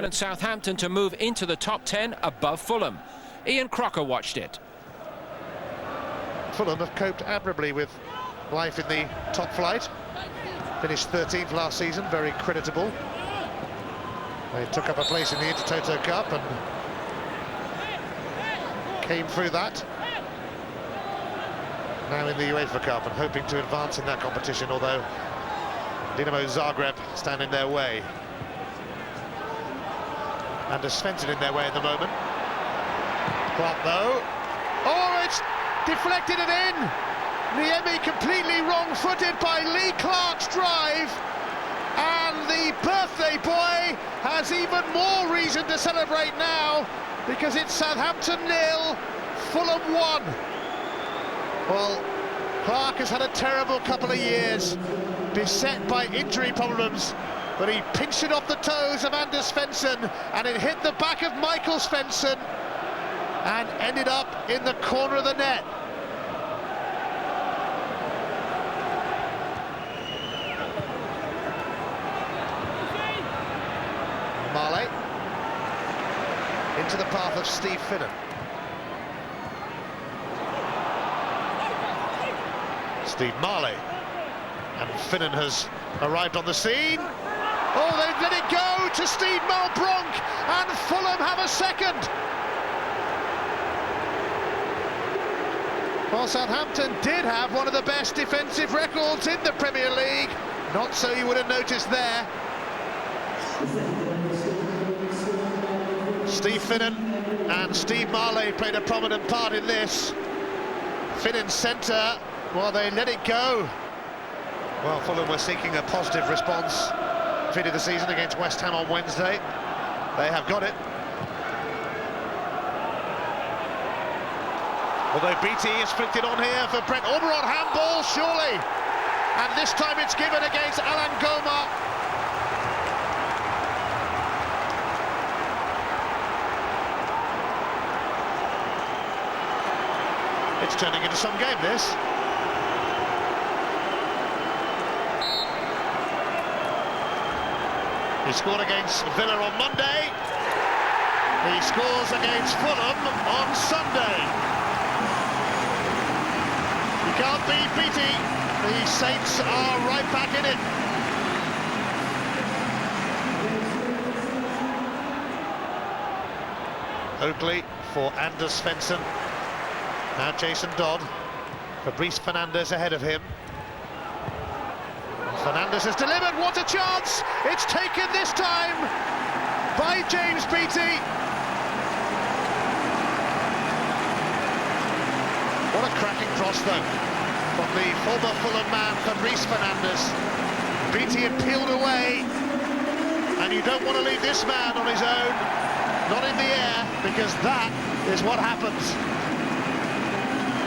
And Southampton to move into the top 10 above Fulham. Ian Crocker watched it. Fulham have coped admirably with life in the top flight. Finished 13th last season, very creditable. They took up a place in the Intertoto Cup and came through that. Now in the UEFA Cup and hoping to advance in that competition, although Dinamo Zagreb stand in their way. And a Svensson in their way at the moment. Clark though. Oh, it's deflected and in! Niemi completely wrong-footed by Lee Clark's drive. And the birthday boy has even more reason to celebrate now, because it's Southampton 0, Fulham 1. Well, Clark has had a terrible couple of years, beset by injury problems, but he pinched it off the toes of Anders Svensson, and it hit the back of Michael Svensson and ended up in the corner of the net. Marley into the path of Steve Finnan. Steve Marley, and Finnan has arrived on the scene. Oh, they've let it go to Steve Malbronk, and Fulham have a second. Well, Southampton did have one of the best defensive records in the Premier League. Not so you would have noticed there. Steve Finnan and Steve Marley played a prominent part in this. Finnan's centre, well, they let it go. Well, Fulham were seeking a positive response. Defeated the season against West Ham on Wednesday. They have got it. Although BT is flicked it on here for Brent Oberon, handball, surely. And this time it's given against Alan Goma. It's turning into some game, this. He scored against Villa on Monday. He scores against Fulham on Sunday. You can't beat BT. The Saints are right back in it. Oakley for Anders Svensson. Now Jason Dodd. Fabrice Fernandes ahead of him. Fernandes has delivered, what a chance! It's taken this time by James Beattie. What a cracking cross though, from the former Fulham man Fabrice Fernandes. Beattie had peeled away, and you don't want to leave this man on his own, not in the air, because that is what happens.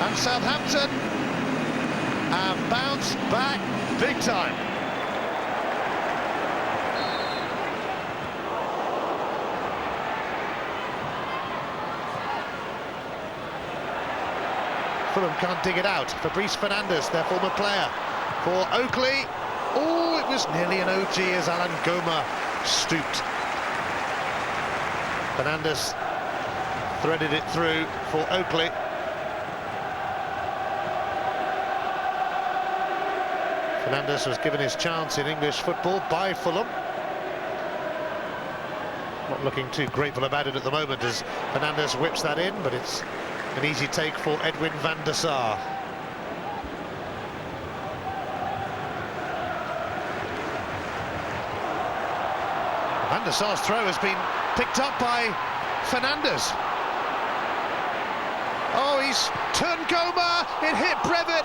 And Southampton have bounced back big time. Fulham can't dig it out. Fabrice Fernandes, their former player, for Oakley. Oh, it was nearly an OG as Alan Goma stooped. Fernandes threaded it through for Oakley. Fernandes was given his chance in English football by Fulham. Not looking too grateful about it at the moment as Fernandes whips that in, but it's an easy take for Edwin van der Sar. Van der Sar's throw has been picked up by Fernandes. Oh, he's turned Goma, it hit Brevitt,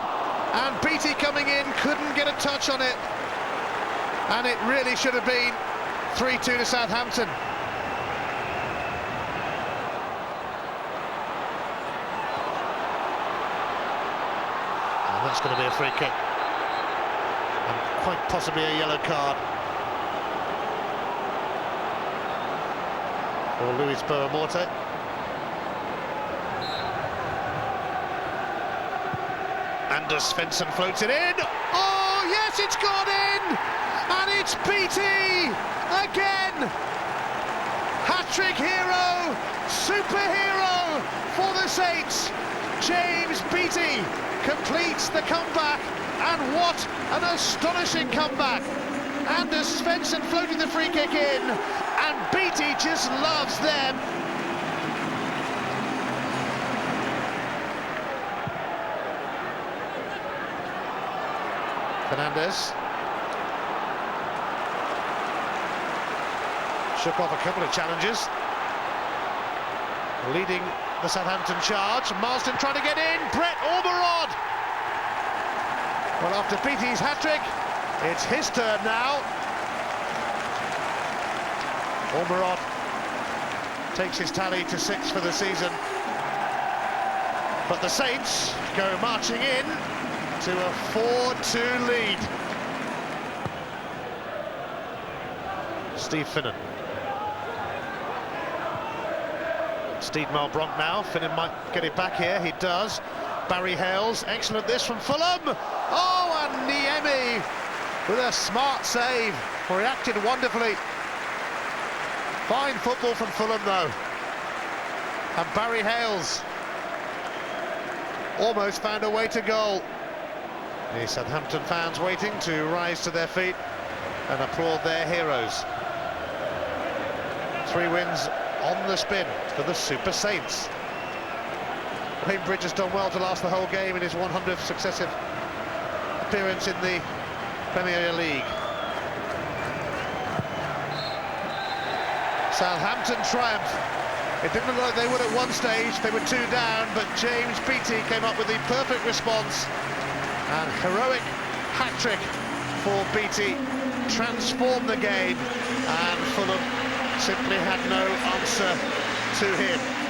and Beattie coming in couldn't get a touch on it. And it really should have been 3-2 to Southampton. And that's going to be a free kick. And quite possibly a yellow card. For Luis Boa-Morte. Anders Svensson floats it in. Oh, yes, it's gone in! And it's BT again! hat-trick hero, superhero for the Saints. James Beattie completes the comeback, and what an astonishing comeback. Anders Svensson floating the free kick in, and Beattie just loves them. Fernandes shook off a couple of challenges, leading the Southampton charge. Marsden trying to get in, Brett Ormerod. Well, after Beattie's hat-trick, it's his turn now. Ormerod takes his tally to 6 for the season. But the Saints go marching in to a 4-2 lead. Steve Finnan. Steve Malbronk now. Finnan might get it back here. He does. Barry Hales, excellent this from Fulham. Oh, and Niemi with a smart save. Reacted wonderfully. Fine football from Fulham though. And Barry Hales almost found a way to goal. The Southampton fans waiting to rise to their feet and applaud their heroes. 3 wins on the spin for the Super Saints. Wayne Bridge has done well to last the whole game in his 100th successive appearance in the Premier League. Southampton triumph. It didn't look like they would at one stage. They were 2 down, but James Beattie came up with the perfect response. And heroic hat-trick for Beattie transformed the game, and Fulham simply had no answer to him.